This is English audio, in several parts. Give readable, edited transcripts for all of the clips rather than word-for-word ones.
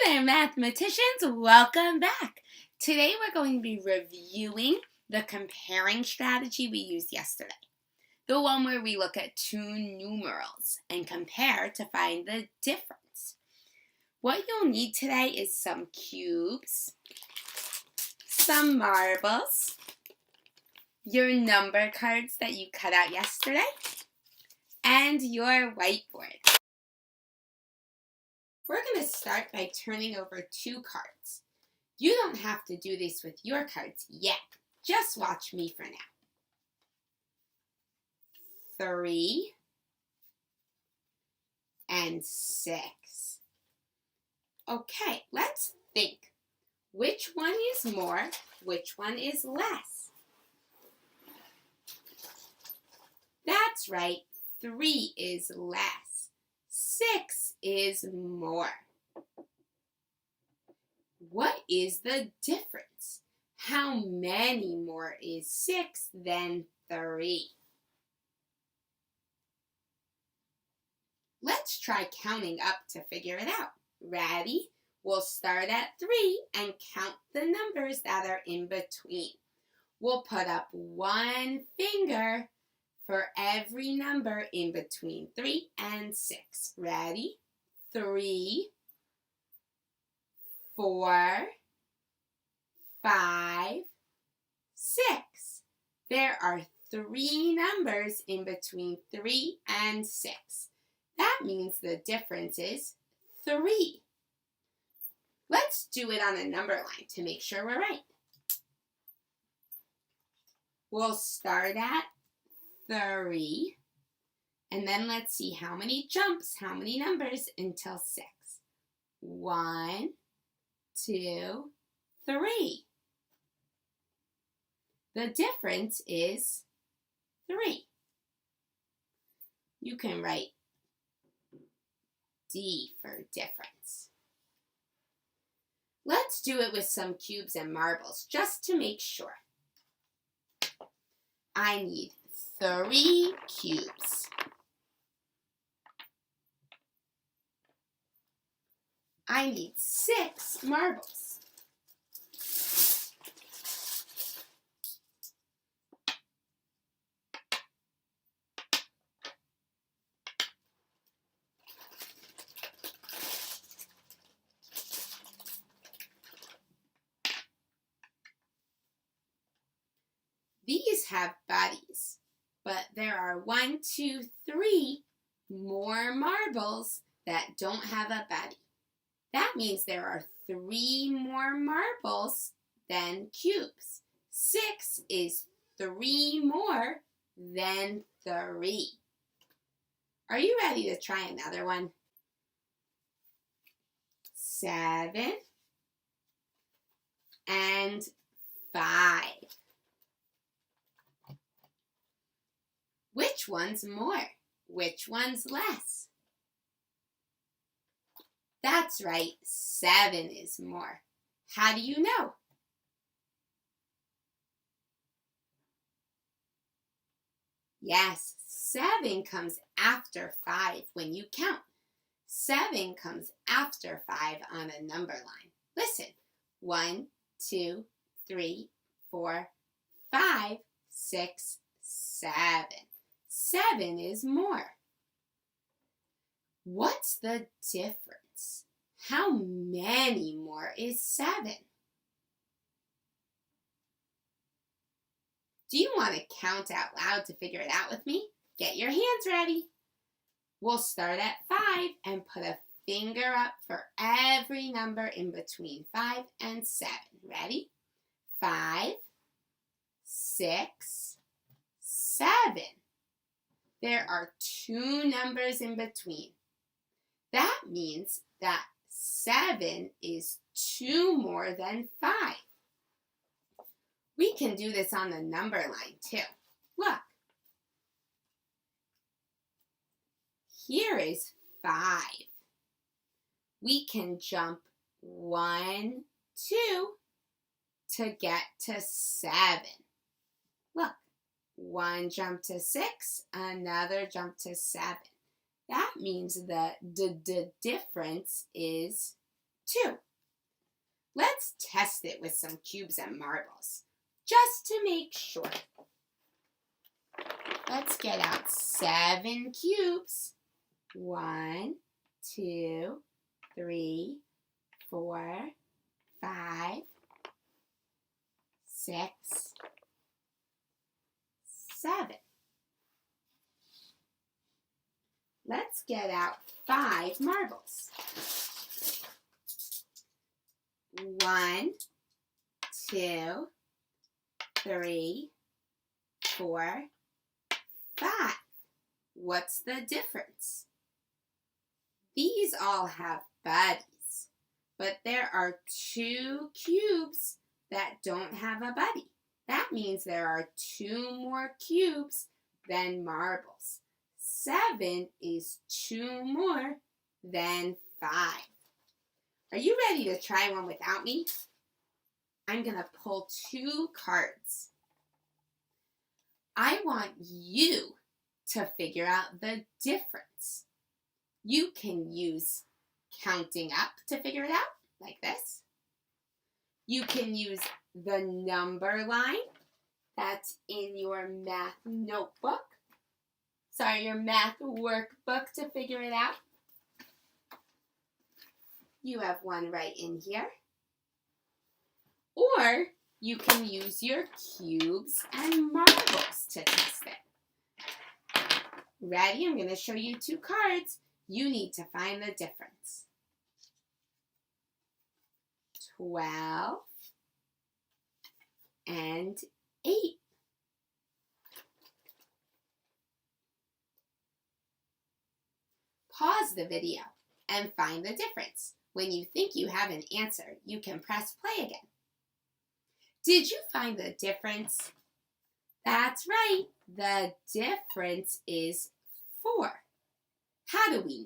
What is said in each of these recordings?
there, mathematicians. Welcome back. Today we're going to be reviewing the comparing strategy we used yesterday. The one where we look at two numerals and compare to find the difference. What you'll need today is some cubes, some marbles, your number cards that you cut out yesterday, and your whiteboard. We're going to start by turning over two cards. You don't have to do this with your cards yet. Just watch me for now. 3 and 6. Okay, let's think. Which one is more? Which one is less? That's right, 3 is less. 6 is more. What is the difference? How many more is 6 than 3? Let's try counting up to figure it out. Ready? We'll start at 3 and count the numbers that are in between. We'll put up one finger for every number in between 3 and 6. Ready? 3, 4, 5, 6. There are 3 numbers in between 3 and 6. That means the difference is 3. Let's do it on a number line to make sure we're right. We'll start at 3, and then let's see how many jumps, how many numbers until 6. 1, 2, 3. The difference is 3. You can write D for difference. Let's do it with some cubes and marbles just to make sure. I need 3 cubes. I need 6 marbles. These have bodies, but there are 1, 2, 3 more marbles that don't have a body. That means there are 3 more marbles than cubes. 6 is 3 more than 3. Are you ready to try another one? 7 and 5. Which one's more? Which one's less? That's right, 7 is more. How do you know? Yes, 7 comes after 5 when you count. 7 comes after 5 on a number line. Listen, 1, 2, 3, 4, 5, 6, 7. 7 is more. What's the difference? How many more is 7? Do you want to count out loud to figure it out with me? Get your hands ready. We'll start at 5 and put a finger up for every number in between 5 and 7. Ready? 5, 6, 7. There are 2 numbers in between. That means that 7 is 2 more than 5. We can do this on the number line too. Look. Here is 5. We can jump 1, 2 to get to 7. Look. 1 jump to 6, another jump to 7. That means the difference is 2. Let's test it with some cubes and marbles, just to make sure. Let's get out 7 cubes. 1, 2, 3, 4, 5, 6, 7. Let's get out 5 marbles. 1, 2, 3, 4, 5. What's the difference? These all have buddies, but there are 2 cubes that don't have a buddy. That means there are 2 more cubes than marbles. 7 is 2 more than 5. Are you ready to try one without me? I'm going to pull 2 cards. I want you to figure out the difference. You can use counting up to figure it out, like this. You can use the number line that's in your math notebook. Sorry, your math workbook to figure it out. You have one right in here. Or you can use your cubes and marbles to test it. Ready? I'm going to show you 2 cards. You need to find the difference. 12 and 8. Pause the video and find the difference. When you think you have an answer, you can press play again. Did you find the difference? That's right. The difference is 4. How do we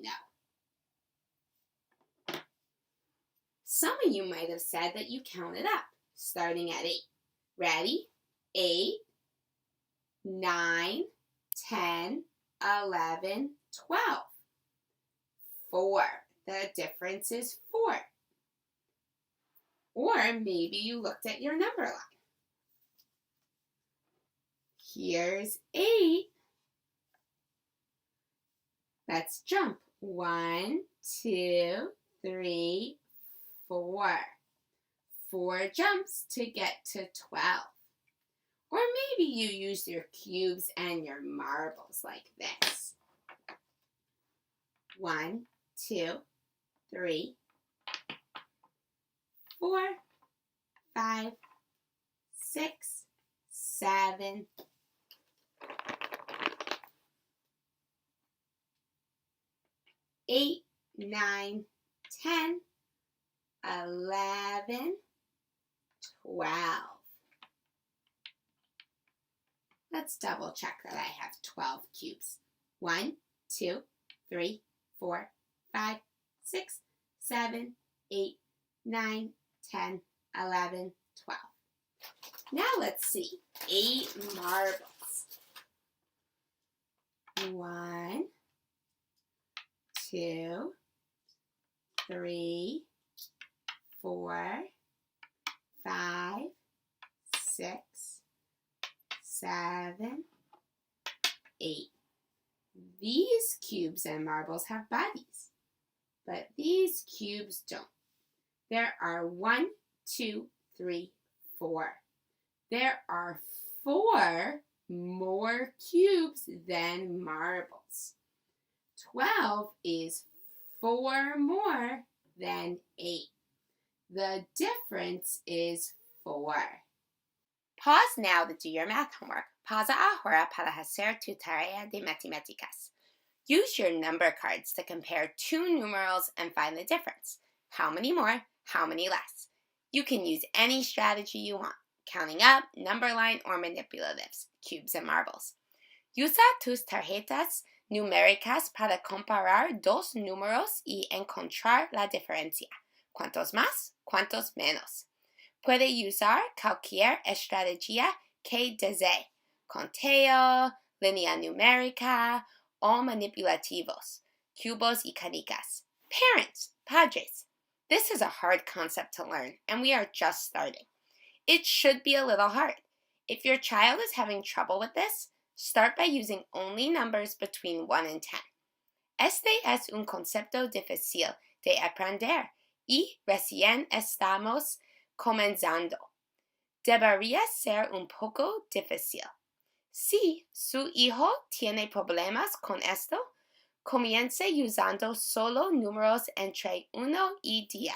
know? Some of you might have said that you counted up, starting at 8. Ready? 8, 9, 10, 11, 12. 4. The difference is 4. Or maybe you looked at your number line. Here's 8. Let's jump. 1, 2, 3, 4. 4 jumps to get to 12. Or maybe you use your cubes and your marbles like this. 1, 2, 3, 4, 5, 6, 7, 8, 9, 10, 11, 12. Let's double check that I have 12 cubes. 1, 2, 3, 4, 5, 6, 7, 8, 9, 10, 11, 12. Now let's see. 8 marbles. 1, 2, 3, 4, 5, 6, 7, 8. These cubes and marbles have bodies, but these cubes don't. There are 1, 2, 3, 4. There are 4 more cubes than marbles. 12 is 4 more than 8. The difference is 4. Pause now to do your math homework. Pausa ahora para hacer tu tarea de matemáticas. Use your number cards to compare 2 numerals and find the difference. How many more? How many less? You can use any strategy you want. Counting up, number line, or manipulatives, cubes and marbles. Usa tus tarjetas numéricas para comparar 2 números y encontrar la diferencia. ¿Cuántos más? ¿Cuántos menos? Puede usar cualquier estrategia que desee. Conteo, línea numérica o manipulativos, cubos y canicas. Parents, padres, This is a hard concept to learn, and we are just starting. It should be a little hard. If your child is having trouble with this, start by using only numbers between 1 and 10. Este es un concepto difícil de aprender y recién estamos comenzando. Debería ser un poco difícil. Si su hijo tiene problemas con esto, comience usando solo números entre 1 y 10.